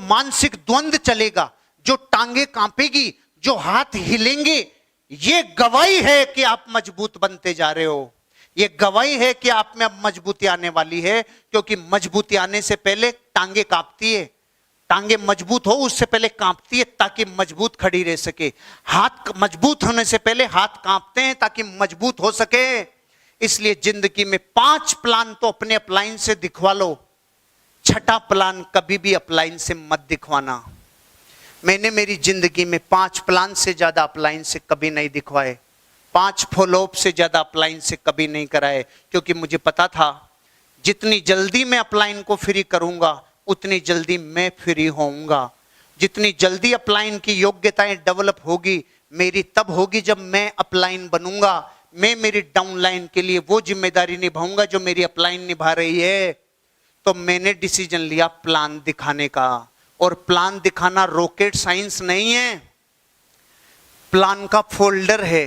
मानसिक द्वंद चलेगा, जो टांगे कांपेगी, जो हाथ हिलेंगे, ये गवाही है कि आप मजबूत बनते जा रहे हो। ये गवाही है कि आप में अब मजबूती आने वाली है, क्योंकि मजबूती आने से पहले टांगे कांपती है। टांगे मजबूत हो उससे पहले कांपती है ताकि मजबूत खड़ी रह सके। हाथ मजबूत होने से पहले हाथ कांपते हैं ताकि मजबूत हो सके। इसलिए जिंदगी में 5 प्लान तो अपने अपलाइन से दिखवा लो, छठा प्लान कभी भी अपलाइन से मत दिखवाना। मैंने मेरी जिंदगी में 5 प्लान से ज्यादा अपलाइन से कभी नहीं दिखवाए, 5 फॉलोअप से ज्यादा अपलाइन से कभी नहीं कराए, क्योंकि मुझे पता था जितनी जल्दी मैं अपलाइन को फ्री करूंगा उतनी जल्दी मैं फ्री होऊंगा। जितनी जल्दी अपलाइन की योग्यताएं डेवलप होगी मेरी तब होगी जब मैं अपलाइन बनूंगा। मैं मेरी डाउनलाइन के लिए वो जिम्मेदारी निभाऊंगा जो मेरी अपलाइन निभा रही है। तो मैंने डिसीजन लिया प्लान दिखाने का, और प्लान दिखाना रॉकेट साइंस नहीं है। प्लान का फोल्डर है,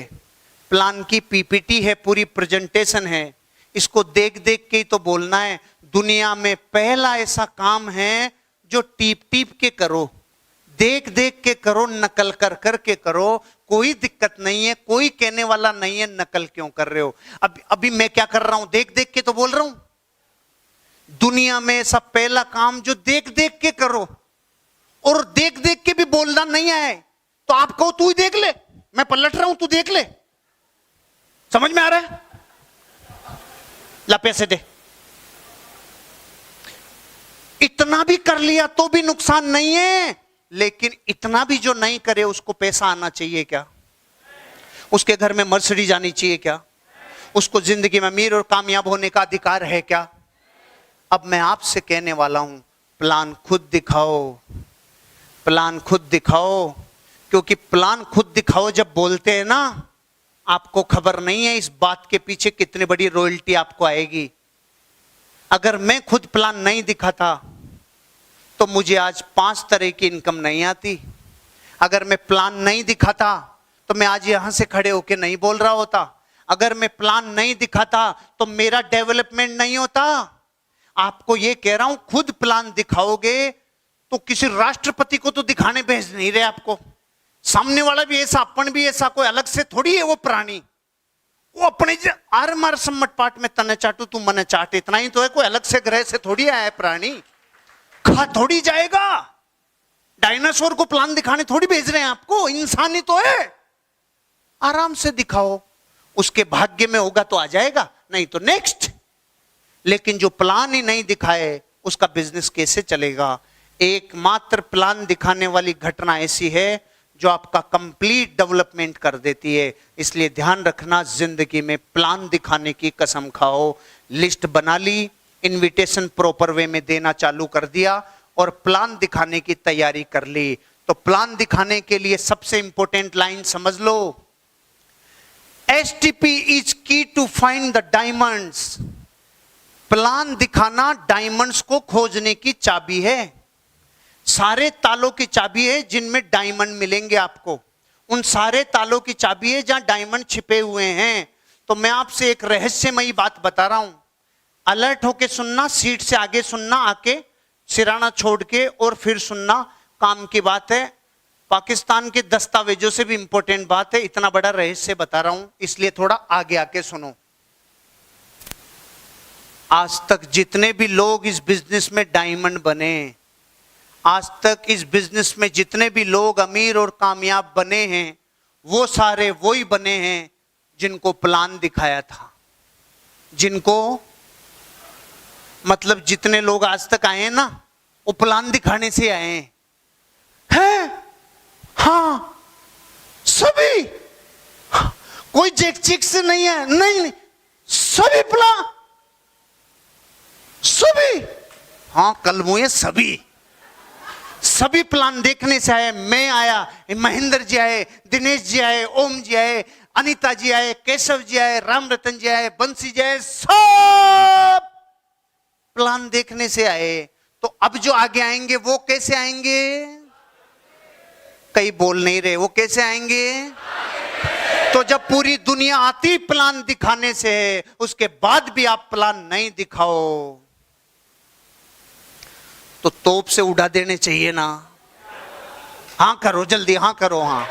प्लान की पीपीटी है, पूरी प्रेजेंटेशन है। इसको देख देख के ही तो बोलना है। दुनिया में पहला ऐसा काम है जो टीप टीप के करो, देख देख के करो, नकल कर कर के करो, कोई दिक्कत नहीं है, कोई कहने वाला नहीं है नकल क्यों कर रहे हो। अभी मैं क्या कर रहा हूं, देख देख के तो बोल रहा हूं। दुनिया में ऐसा पहला काम जो देख देख के करो, और देख देख के भी बोलना नहीं आए तो आप कहो तू ही देख ले, मैं पलट रहा हूं तू देख ले। समझ में आ रहा है? ला पैसे दे। इतना भी कर लिया तो भी नुकसान नहीं है, लेकिन इतना भी जो नहीं करे उसको पैसा आना चाहिए क्या? उसके घर में मर्सिडीज आनी चाहिए क्या? उसको जिंदगी में अमीर और कामयाब होने का अधिकार है क्या? अब मैं आपसे कहने वाला हूं, प्लान खुद दिखाओ, प्लान खुद दिखाओ। क्योंकि प्लान खुद दिखाओ जब बोलते हैं ना, आपको खबर नहीं है इस बात के पीछे कितनी बड़ी रॉयल्टी आपको आएगी। अगर मैं खुद प्लान नहीं दिखाता तो मुझे आज 5 तरह की इनकम नहीं आती। अगर मैं प्लान नहीं दिखाता तो मैं आज यहां से खड़े होकर नहीं बोल रहा होता। अगर मैं प्लान नहीं दिखाता तो मेरा डेवलपमेंट नहीं होता। आपको यह कह रहा हूं, खुद प्लान दिखाओगे तो किसी राष्ट्रपति को तो दिखाने भेज नहीं रहे आपको। सामने वाला भी ऐसा, अपन भी ऐसा, कोई अलग से थोड़ी है वो प्राणी। वो अपने आर मार सम्मट पाट में तने चाटू तू मने चाट, इतना ही तो है। कोई अलग से ग्रह से थोड़ी आया है प्राणी, खा थोड़ी जाएगा। डायनासोर को प्लान दिखाने थोड़ी भेज रहे हैं आपको, इंसान ही तो है। आराम से दिखाओ, उसके भाग्य में होगा तो आ जाएगा, नहीं तो नेक्स्ट। लेकिन जो प्लान ही नहीं दिखाए उसका बिजनेस कैसे चलेगा? एकमात्र प्लान दिखाने वाली घटना ऐसी है जो आपका कंप्लीट डेवलपमेंट कर देती है। इसलिए ध्यान रखना, जिंदगी में प्लान दिखाने की कसम खाओ। लिस्ट बना ली, इनविटेशन प्रॉपर वे में देना चालू कर दिया, और प्लान दिखाने की तैयारी कर ली। तो प्लान दिखाने के लिए सबसे इंपॉर्टेंट लाइन समझ लो, STP is key to find the diamonds. Plan दिखाना डायमंड्स को खोजने की चाबी है। सारे तालों की चाबी है जिनमें डायमंड मिलेंगे आपको। उन सारे तालों की चाबी है जहां डायमंड छिपे हुए हैं। तो मैं आपसे एक रहस्यमयी बात बता रहा हूं, अलर्ट होके सुनना, सीट से आगे सुनना, आके सिराना छोड़ के और फिर सुनना, काम की बात है। पाकिस्तान के दस्तावेजों से भी इंपॉर्टेंट बात है। इतना बड़ा रहस्य बता रहा हूं इसलिए थोड़ा आगे आके सुनो। आज तक जितने भी लोग इस बिजनेस में डायमंड बने, आज तक इस बिजनेस में जितने भी लोग अमीर और कामयाब बने हैं, वो सारे वही बने हैं जिनको प्लान दिखाया था। जिनको मतलब जितने लोग आज तक आए हैं ना, वो प्लान दिखाने से आए हैं। हाँ, सभी, कोई जेक से नहीं है, नहीं, सभी प्लान, सभी, हाँ कल मुझे सभी प्लान देखने से आए। मैं आया, महेंद्र जी आए, दिनेश जी आए, ओम जी आए, अनीता जी आए, केशव जी आए, राम रतन जी आए, बंसी जी आए, सब प्लान देखने से आए। तो अब जो आगे आएंगे वो कैसे आएंगे? कई बोल नहीं रहे, वो कैसे आएंगे? तो जब पूरी दुनिया आती प्लान दिखाने से है, उसके बाद भी आप प्लान नहीं दिखाओ तो तोप से उड़ा देने चाहिए ना। हाँ करो जल्दी, हाँ करो, हाँ।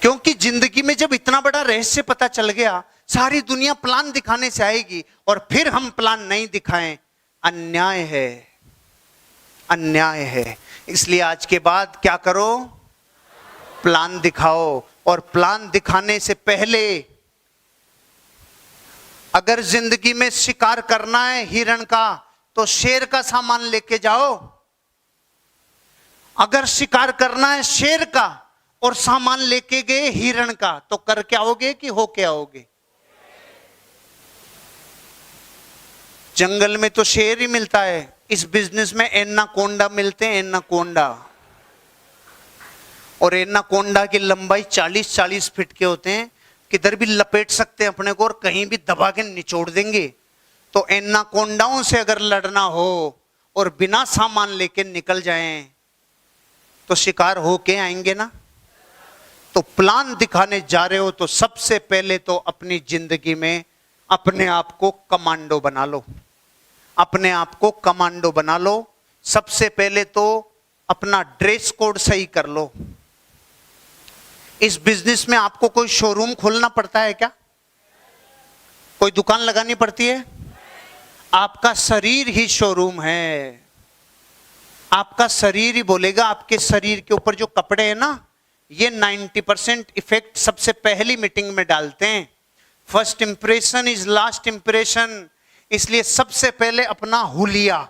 क्योंकि जिंदगी में जब इतना बड़ा रहस्य पता चल गया, सारी दुनिया प्लान दिखाने से आएगी और फिर हम प्लान नहीं दिखाएं, अन्याय है, अन्याय है। इसलिए आज के बाद क्या करो, प्लान दिखाओ। और प्लान दिखाने से पहले अगर जिंदगी में शिकार करना है हिरण का, तो शेर का सामान लेके जाओ। अगर शिकार करना है शेर का और सामान लेके गए हिरण का, तो करके आओगे कि होके आओगे? जंगल में तो शेर ही मिलता है, इस बिजनेस में एनाकोंडा मिलते हैं, एनाकोंडा। और एनाकोंडा की लंबाई 40-40 फीट के होते हैं, किधर भी लपेट सकते हैं अपने को और कहीं भी दबा के निचोड़ देंगे। तो एनाकोंडाओं से अगर लड़ना हो और बिना सामान लेके निकल जाएं, तो शिकार हो के आएंगे ना। तो प्लान दिखाने जा रहे हो तो सबसे पहले तो अपनी जिंदगी में अपने आप को कमांडो बना लो, अपने आप को कमांडो बना लो। सबसे पहले तो अपना ड्रेस कोड सही कर लो। इस बिजनेस में आपको कोई शोरूम खोलना पड़ता है क्या? कोई दुकान लगानी पड़ती है? आपका शरीर ही शोरूम है। आपका शरीर ही बोलेगा। आपके शरीर के ऊपर जो कपड़े हैं ना, ये 90% इफेक्ट सबसे पहली मीटिंग में डालते हैं। First impression is last impression. इसलिए सबसे पहले अपना हुलिया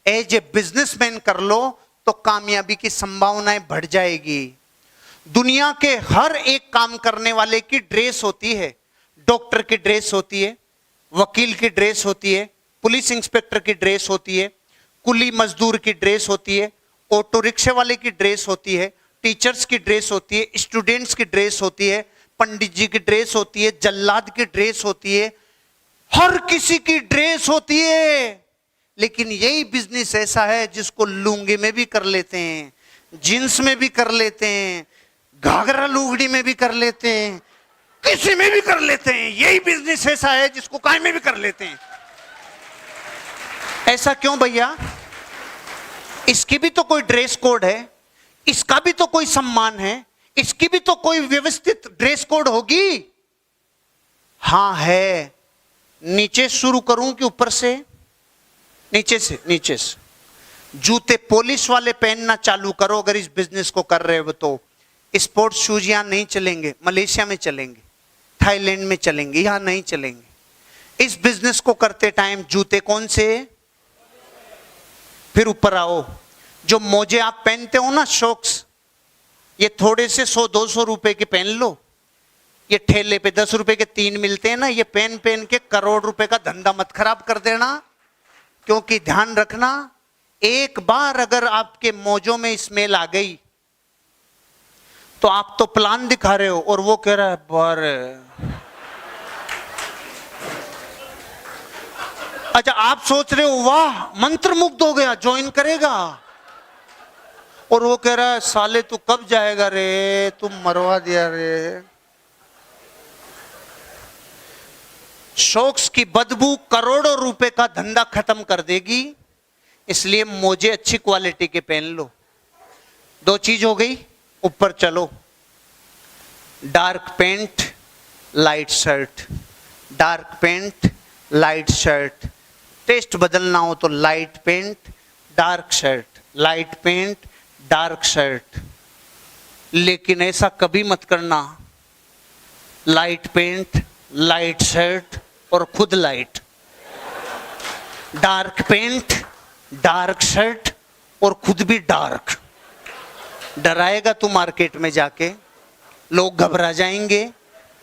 एज ए बिजनेसमैन कर लो, तो कामयाबी की संभावनाएं बढ़ जाएगी। दुनिया के हर एक काम करने वाले की ड्रेस होती है। डॉक्टर की ड्रेस होती है, वकील की ड्रेस होती है, पुलिस इंस्पेक्टर की ड्रेस होती है, कुली मजदूर की ड्रेस होती है, ऑटो रिक्शे वाले की ड्रेस होती है, टीचर्स की ड्रेस होती है, स्टूडेंट्स की ड्रेस होती है, पंडित जी की ड्रेस होती है, जल्लाद की ड्रेस होती है, हर किसी की ड्रेस होती है। लेकिन यही बिजनेस ऐसा है जिसको लुंगी में भी कर लेते हैं, जींस में भी कर लेते हैं, घाघरा लुगड़ी में भी कर लेते हैं, किसी में भी कर लेते हैं। यही बिजनेस ऐसा है जिसको काय में भी कर लेते हैं। ऐसा क्यों भैया? इसकी भी तो कोई ड्रेस कोड है, इसका भी तो कोई सम्मान है, इसकी भी तो कोई व्यवस्थित ड्रेस कोड होगी। हां है। नीचे शुरू करूं कि ऊपर से? नीचे से। नीचे से जूते पॉलिश वाले पहनना चालू करो अगर इस बिजनेस को कर रहे हो तो। स्पोर्ट्स शूज यहां नहीं चलेंगे, मलेशिया में चलेंगे, थाईलैंड में चलेंगे, यहां नहीं चलेंगे। इस बिजनेस को करते टाइम जूते कौन से? फिर ऊपर आओ, जो मोजे आप पहनते हो ना, शॉक्स, ये थोड़े से 100-200 रुपए के पहन लो। ये ठेले पे 10 रुपए के 3 मिलते हैं ना, ये पहन पहन के करोड़ रुपए का धंधा मत खराब कर देना। क्योंकि ध्यान रखना, एक बार अगर आपके मोजों में स्मेल आ गई तो आप तो प्लान दिखा रहे हो और वो कह रहा है बार। अच्छा, आप सोच रहे हो वाह मंत्र मुग्ध हो गया, ज्वाइन करेगा, और वो कह रहा है साले तू कब जाएगा रे, तू मरवा दिया रे। शॉक्स की बदबू करोड़ों रुपए का धंधा खत्म कर देगी। इसलिए मोजे अच्छी क्वालिटी के पहन लो। 2 चीज हो गई। ऊपर चलो, dark pant light shirt, dark pant light shirt. Taste बदलना हो तो light pant dark shirt, light pant dark shirt. लेकिन ऐसा कभी मत करना लाइट पेंट लाइट शर्ट और खुद light, dark pant dark shirt और खुद भी डार्क। डराएगा तू मार्केट में जाके, लोग घबरा जाएंगे।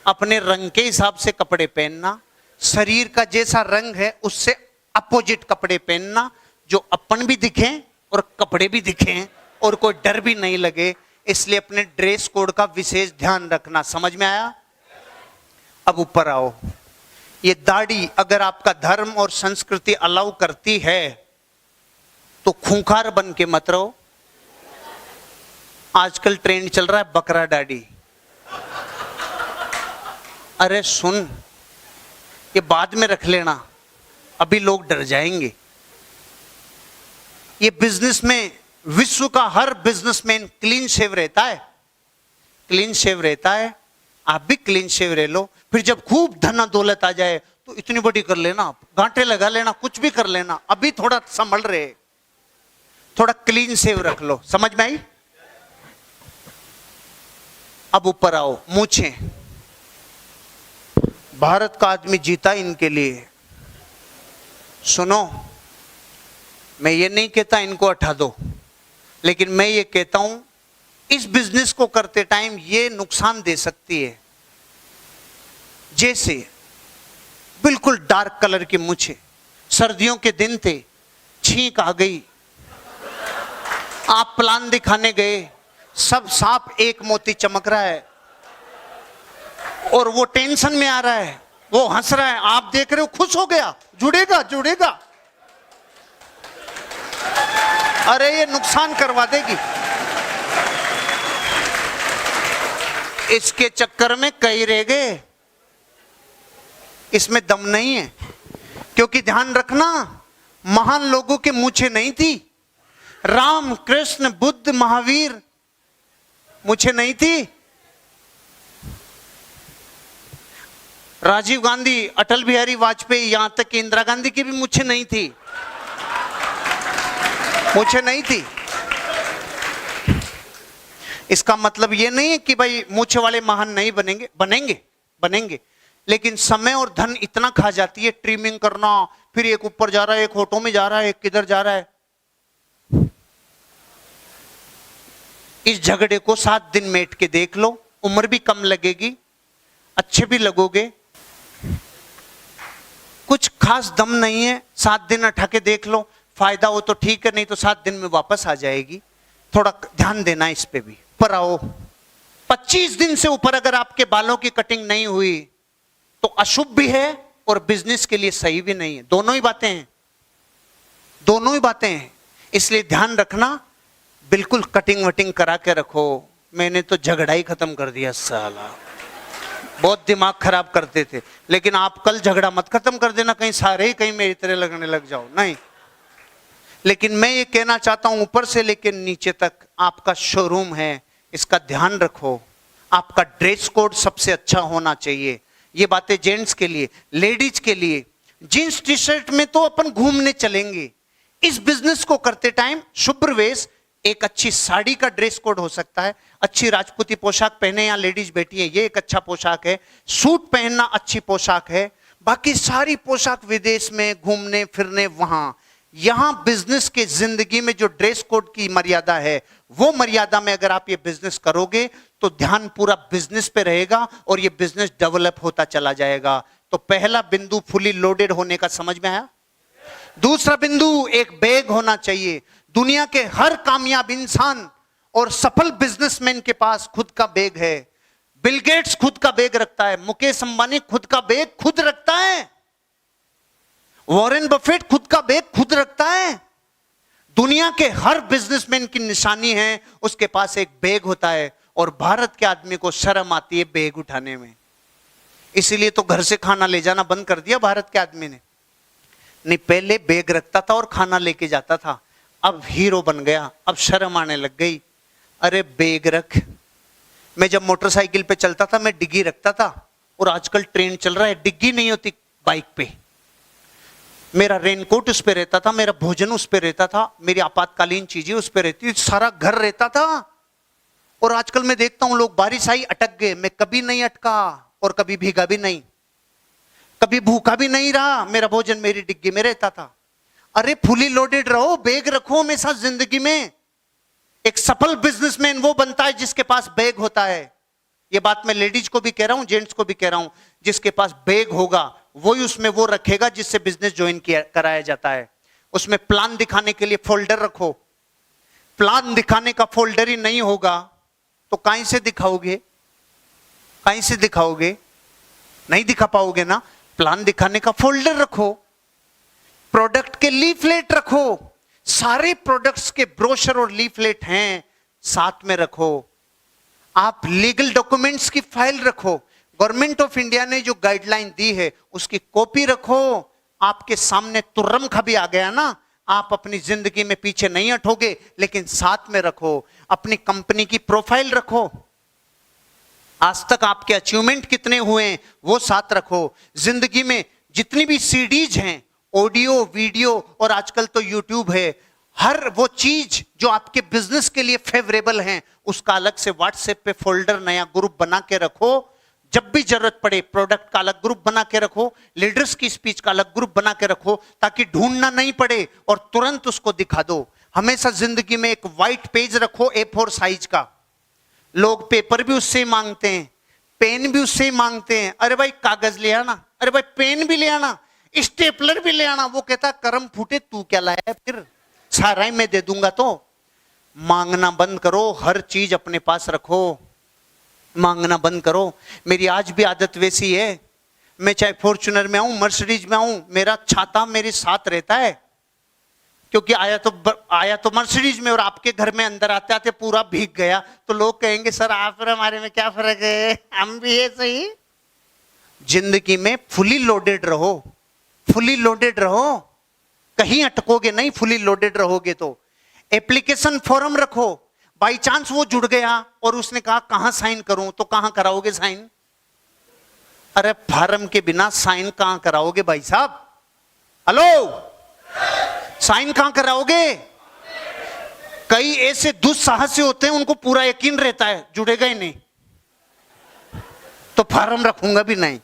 अपने रंग के हिसाब से कपड़े पहनना, शरीर का जैसा रंग है उससे अपोजिट कपड़े पहनना, जो अपन भी दिखें और कपड़े भी दिखें और कोई डर भी नहीं लगे। इसलिए अपने ड्रेस कोड का विशेष ध्यान रखना। समझ में आया? अब ऊपर आओ। ये दाढ़ी अगर आपका धर्म और संस्कृति अलाउ करती है तो खूंखार बन के मत रहो। आजकल ट्रेंड चल रहा है बकरा दाढ़ी। अरे सुन, ये बाद में रख लेना, अभी लोग डर जाएंगे। ये बिजनेस में विश्व का हर बिजनेसमैन क्लीन शेव रहता है, क्लीन शेव रहता है। आप भी क्लीन शेव रह लो, फिर जब खूब धन दौलत आ जाए तो इतनी बड़ी कर लेना, आप गांठे लगा लेना, कुछ भी कर लेना। अभी थोड़ा संभल रहे, थोड़ा क्लीन शेव रख लो। समझ में आई? अब ऊपर आओ। मूछें, भारत का आदमी जीता इनके लिए। सुनो, मैं ये नहीं कहता इनको हटा दो, लेकिन मैं ये कहता हूं इस बिजनेस को करते टाइम ये नुकसान दे सकती है। जैसे बिल्कुल डार्क कलर की मूछें, सर्दियों के दिन थे, छींक आ गई, आप प्लान दिखाने गए, सब सांप एक मोती चमक रहा है और वो टेंशन में आ रहा है, वो हंस रहा है, आप देख रहे हो, खुश हो गया, जुड़ेगा जुड़ेगा। अरे ये नुकसान करवा देगी। इसके चक्कर में कई रह गए, इसमें दम नहीं है। क्योंकि ध्यान रखना, महान लोगों के मूछें नहीं थी। राम, कृष्ण, बुद्ध, महावीर मूछें नहीं थी। राजीव गांधी, अटल बिहारी वाजपेयी, यहां तक कि इंदिरा गांधी की भी मूछें नहीं थी, मूछें नहीं थी। इसका मतलब यह नहीं है कि भाई मूछें वाले महान नहीं बनेंगे, बनेंगे बनेंगे, लेकिन समय और धन इतना खा जाती है, ट्रिमिंग करना, फिर एक ऊपर जा रहा है, एक होठों में जा रहा है, एक किधर जा रहा है। इस झगड़े को 7 दिन मेट के देख लो, उम्र भी कम लगेगी, अच्छे भी लगोगे। कुछ खास दम नहीं है, 7 दिन उठा के देख लो, फायदा हो तो ठीक है, नहीं तो 7 दिन में वापस आ जाएगी। थोड़ा ध्यान देना इस पे भी। पर आओ, 25 दिन से ऊपर अगर आपके बालों की कटिंग नहीं हुई तो अशुभ भी है और बिजनेस के लिए सही भी नहीं है। दोनों ही बातें हैं, दोनों ही बातें हैं। इसलिए ध्यान रखना, बिल्कुल कटिंग वटिंग करा के रखो। मैंने तो झगड़ा ही खत्म कर दिया साला, बहुत दिमाग खराब करते थे, लेकिन आप कल झगड़ा मत खत्म कर देना, कहीं सारे ही कहीं मेरी तरह लगने लग जाओ, नहीं। लेकिन मैं ये कहना चाहता हूं, ऊपर से लेकर नीचे तक आपका शोरूम है, इसका ध्यान रखो। आपका ड्रेस कोड सबसे अच्छा होना चाहिए। ये बातें जेंट्स के लिए, लेडीज के लिए। जींस टी शर्ट में तो अपन घूमने चलेंगे। इस बिजनेस को करते टाइम शुभ्र वेश, एक अच्छी साड़ी का ड्रेस कोड हो सकता है, अच्छी राजपूती पोशाक पहने, या लेडीज बैठी है, ये एक अच्छा पोशाक है। सूट पहनना अच्छी पोशाक है। बाकी सारी पोशाक विदेश में घूमने फिरने, वहां यहां बिजनेस के जिंदगी में जो ड्रेस कोड की मर्यादा है, वो मर्यादा में अगर आप ये बिजनेस करोगे तो ध्यान पूरा बिजनेस पे रहेगा और ये बिजनेस डेवलप होता चला जाएगा। तो पहला बिंदु फुली लोडेड होने का समझ में आया। दूसरा बिंदु, एक बैग होना चाहिए। दुनिया के हर कामयाब इंसान और सफल बिजनेसमैन के पास खुद का बैग है। बिल गेट्स खुद का बैग रखता है, मुकेश अंबानी खुद का बैग खुद रखता है, वॉरेन बफेट खुद का बैग खुद रखता है। दुनिया के हर बिजनेसमैन की निशानी है, उसके पास एक बैग होता है। और भारत के आदमी को शर्म आती है बैग उठाने में, इसीलिए तो घर से खाना ले जाना बंद कर दिया भारत के आदमी ने। नहीं, पहले बैग रखता था और खाना लेके जाता था, अब हीरो बन गया, अब शर्म आने लग गई। अरे बैग रख। मैं जब मोटरसाइकिल पे चलता था, मैं डिग्गी रखता था, और आजकल ट्रेंड चल रहा है डिग्गी नहीं होती बाइक पे। मेरा रेनकोट उस पे रहता था, मेरा भोजन उस पे रहता था, मेरी आपातकालीन चीजें उस पे रहती थी, सारा घर रहता था। और आजकल मैं देखता हूं लोग, बारिश आई अटक गए, मैं कभी नहीं अटका और कभी भीगा भी नहीं, कभी भूखा भी नहीं रहा, मेरा भोजन मेरी डिग्गी में रहता था। अरे फुली लोडेड रहो, बैग रखो हमेशा जिंदगी में। एक सफल बिजनेसमैन वो बनता है जिसके पास बैग होता है। ये बात मैं लेडीज को भी कह रहा हूं, जेंट्स को भी कह रहा हूं। जिसके पास बैग होगा वही उसमें वो रखेगा जिससे बिजनेस ज्वाइन कराया जाता है। उसमें प्लान दिखाने के लिए फोल्डर रखो। प्लान दिखाने का फोल्डर ही नहीं होगा तो कहीं से दिखाओगे, कहीं से दिखाओगे, नहीं दिखा पाओगे ना। प्लान दिखाने का फोल्डर रखो, प्रोडक्ट के लीफलेट रखो, सारे प्रोडक्ट्स के ब्रोशर और लीफलेट हैं, साथ में रखो। आप लीगल डॉक्यूमेंट्स की फाइल रखो। गवर्नमेंट ऑफ इंडिया ने जो गाइडलाइन दी है उसकी कॉपी रखो। आपके सामने तुर्रम खा भी आ गया ना, आप अपनी जिंदगी में पीछे नहीं हटोगे, लेकिन साथ में रखो। अपनी कंपनी की प्रोफाइल रखो, आज तक आपके अचीवमेंट कितने हुए हैं वो साथ रखो। जिंदगी में जितनी भी सीडीज हैं, ऑडियो वीडियो और आजकल तो यूट्यूब है, हर वो चीज जो आपके बिजनेस के लिए फेवरेबल है उसका अलग से व्हाट्सएप पे फोल्डर, नया ग्रुप बना के रखो। जब भी जरूरत पड़े प्रोडक्ट का अलग ग्रुप बना के रखो, लीडर्स की स्पीच का अलग ग्रुप बना के रखो, ताकि ढूंढना नहीं पड़े और तुरंत उसको दिखा दो। हमेशा जिंदगी में एक व्हाइट पेज रखो A4 साइज का। लोग पेपर भी उससे ही मांगते हैं, पेन भी उससे ही मांगते हैं। अरे भाई कागज ले आना, अरे भाई पेन भी ले आना, स्टेपलर भी ले आना। वो कहता करम फूटे तू क्या लाया, फिर सारा ही मैं दे दूंगा। तो मांगना बंद करो, हर चीज अपने पास रखो, मांगना बंद करो। मेरी आज भी आदत वैसी है, मैं चाहे फॉर्च्यूनर में आऊं, मर्सिडीज में आऊं, मेरा छाता मेरे साथ रहता है, क्योंकि आया तो मर्सिडीज में और आपके घर में अंदर आते आते पूरा भीग गया तो लोग कहेंगे सर आप और हमारे में क्या फर्क है, हम भी है सही। जिंदगी में फुली लोडेड रहो, फुली लोडेड रहो, कहीं अटकोगे नहीं, फुली लोडेड रहोगे तो। एप्लीकेशन फॉर्म रखो, बाई चांस वो जुड़ गया और उसने कहा कहां साइन करूं, तो कहां कराओगे साइन? अरे फॉर्म के बिना साइन कहां कराओगे भाई साहब? हेलो, साइन कहां कराओगे? कई ऐसे दुस्साहसी होते हैं उनको पूरा यकीन रहता है जुड़ेगा ही नहीं, तो फॉर्म रखूंगा भी नहीं।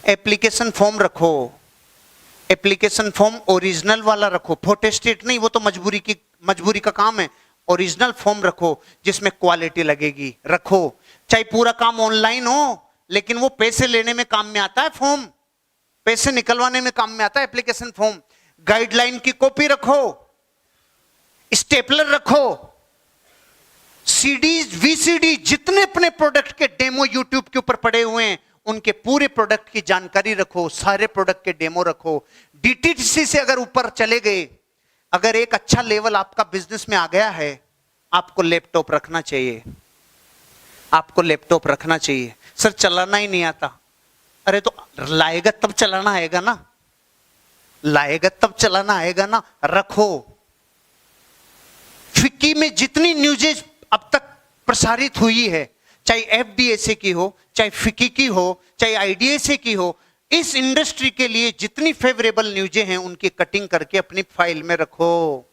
एप्लीकेशन फॉर्म रखो, एप्लीकेशन फॉर्म ओरिजिनल वाला रखो, फोटोस्टेट नहीं, वो तो मजबूरी का काम है। ओरिजिनल फॉर्म रखो जिसमें क्वालिटी लगेगी, रखो। चाहे पूरा काम ऑनलाइन हो, लेकिन वो पैसे लेने में काम में आता है फॉर्म, पैसे निकलवाने में काम में आता है एप्लीकेशन फॉर्म। गाइडलाइन की कॉपी रखो, स्टेपलर रखो, सीडीज वीसीडी जितने अपने प्रोडक्ट के डेमो यूट्यूब के ऊपर पड़े हुए हैं उनके पूरे प्रोडक्ट की जानकारी रखो, सारे प्रोडक्ट के डेमो रखो। डीटीसी से अगर ऊपर चले गए, अगर एक अच्छा लेवल आपका बिजनेस में आ गया है, आपको लैपटॉप रखना चाहिए, आपको लैपटॉप रखना चाहिए। सर चलाना ही नहीं आता, अरे तो लाएगा तब चलाना आएगा ना, लाएगा तब चलाना आएगा ना, रखो। फिक्की में जितनी न्यूज़ेज अब तक प्रसारित हुई है, चाहे एफडीएसए की हो, चाहे फिक्की की हो, चाहे आईडीएसए की हो, इस इंडस्ट्री के लिए जितनी फेवरेबल न्यूज़ें हैं उनकी कटिंग करके अपनी फाइल में रखो।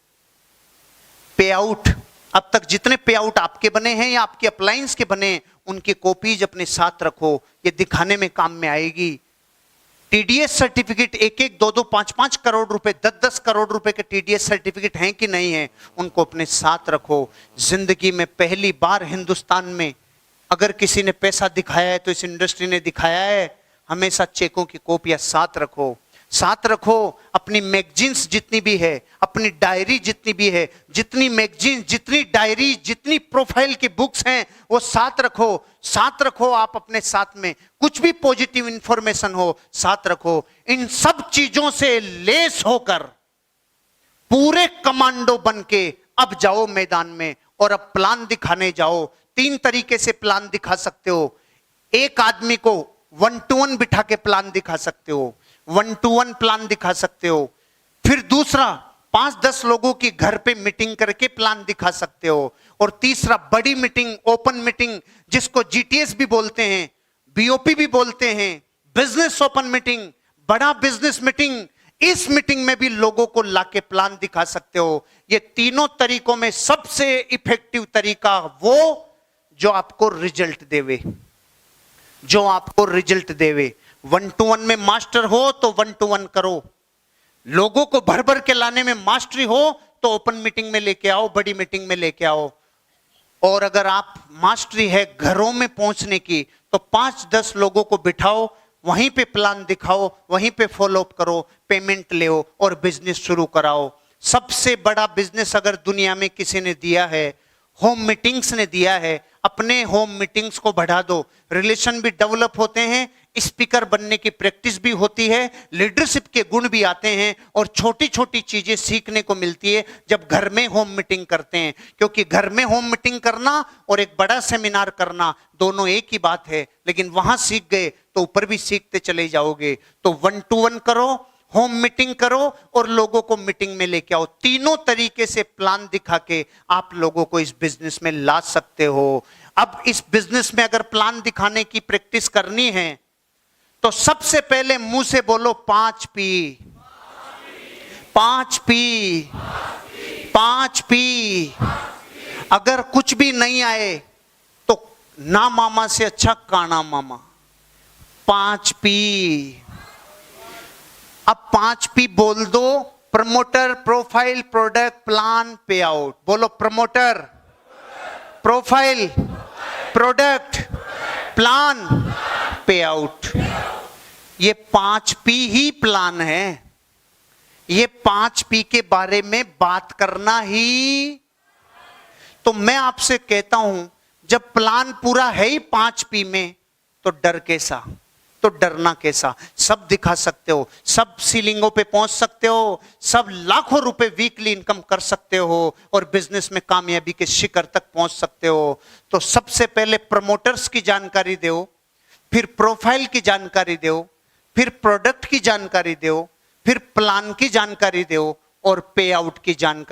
पे आउट, अब तक जितने पे आउट आपके बने हैं या आपके अप्लायंस के बने हैं उनकी कॉपीज अपने साथ रखो, ये दिखाने में काम में आएगी। टीडीएस सर्टिफिकेट 1-1, 2-2, 5-5 करोड़ रुपए, 10-10 करोड़ रुपए के टीडीएस सर्टिफिकेट हैं कि नहीं है, उनको अपने साथ रखो। जिंदगी में पहली बार हिंदुस्तान में अगर किसी ने पैसा दिखाया है तो इस इंडस्ट्री ने दिखाया है। हमेशा चेकों की कॉपियां साथ रखो, साथ रखो। अपनी मैगजीन्स जितनी भी है, अपनी डायरी जितनी भी है, जितनी मैगजीन, जितनी डायरी, जितनी प्रोफाइल की बुक्स हैं वो साथ रखो, साथ रखो। आप अपने साथ में कुछ भी पॉजिटिव इंफॉर्मेशन हो साथ रखो। इन सब चीजों से लेस होकर पूरे कमांडो बन के अब जाओ मैदान में और अब प्लान दिखाने जाओ। 3 तरीके से प्लान दिखा सकते हो। एक आदमी को 1-to-1 बिठा के प्लान दिखा सकते हो, 1-to-1 प्लान दिखा सकते हो। फिर दूसरा 5-10 लोगों की घर पे मीटिंग करके प्लान दिखा सकते हो। और तीसरा बड़ी मीटिंग, ओपन मीटिंग, जिसको जीटीएस भी बोलते हैं, बीओपी भी बोलते हैं, बिजनेस ओपन मीटिंग, बड़ा बिजनेस मीटिंग। इस मीटिंग में भी लोगों को लाके प्लान दिखा सकते हो। ये तीनों तरीकों में सबसे इफेक्टिव तरीका वो जो आपको रिजल्ट देवे, जो आपको रिजल्ट देवे। 1-to-1 में मास्टर हो तो 1-to-1 करो। लोगों को भर भर के लाने में मास्टरी हो तो ओपन मीटिंग में लेके आओ, बड़ी मीटिंग में लेके आओ। और अगर आप मास्टरी है घरों में पहुंचने की तो 5-10 लोगों को बिठाओ, वहीं पे प्लान दिखाओ, वहीं पे फॉलो अप करो, पेमेंट ले और बिजनेस शुरू कराओ। सबसे बड़ा बिजनेस अगर दुनिया में किसी ने दिया है, होम मीटिंग्स ने दिया है। अपने होम मीटिंग्स को बढ़ा दो, रिलेशन भी डेवलप होते हैं, स्पीकर बनने की प्रैक्टिस भी होती है, लीडरशिप के गुण भी आते हैं और छोटी छोटी चीजें सीखने को मिलती है जब घर में होम मीटिंग करते हैं। क्योंकि घर में होम मीटिंग करना और एक बड़ा सेमिनार करना दोनों एक ही बात है, लेकिन वहां सीख गए तो ऊपर भी सीखते चले जाओगे। तो 1-to-1 करो, होम मीटिंग करो और लोगों को मीटिंग में लेके आओ। तीनों तरीके से प्लान दिखा के आप लोगों को इस बिजनेस में ला सकते हो। अब इस बिजनेस में अगर प्लान दिखाने की प्रैक्टिस करनी है तो सबसे पहले मुंह से बोलो 5 पी, 5 पी, 5 पी। अगर कुछ भी नहीं आए तो ना मामा से अच्छा काना मामा। 5 पी। अब 5 पी बोल दो। प्रमोटर, प्रोफाइल, प्रोडक्ट, प्लान, पे आउट। बोलो प्रमोटर, प्रोफाइल, प्रोडक्ट, प्लान, पे आउट। ये 5 पी ही प्लान है। ये 5 पी के बारे में बात करना ही। तो मैं आपसे कहता हूं, जब प्लान पूरा है ही 5 पी में, तो डर कैसा, तो डरना कैसा। सब दिखा सकते हो, सब सीलिंगों पे पहुंच सकते हो, सब लाखों रुपए वीकली इनकम कर सकते हो और बिजनेस में कामयाबी के शिखर तक पहुंच सकते हो। तो सबसे पहले प्रमोटर्स की जानकारी दो, फिर प्रोफाइल की जानकारी दो, फिर प्रोडक्ट की जानकारी दो, फिर प्लान की जानकारी दो और पे आउट की जानकारी।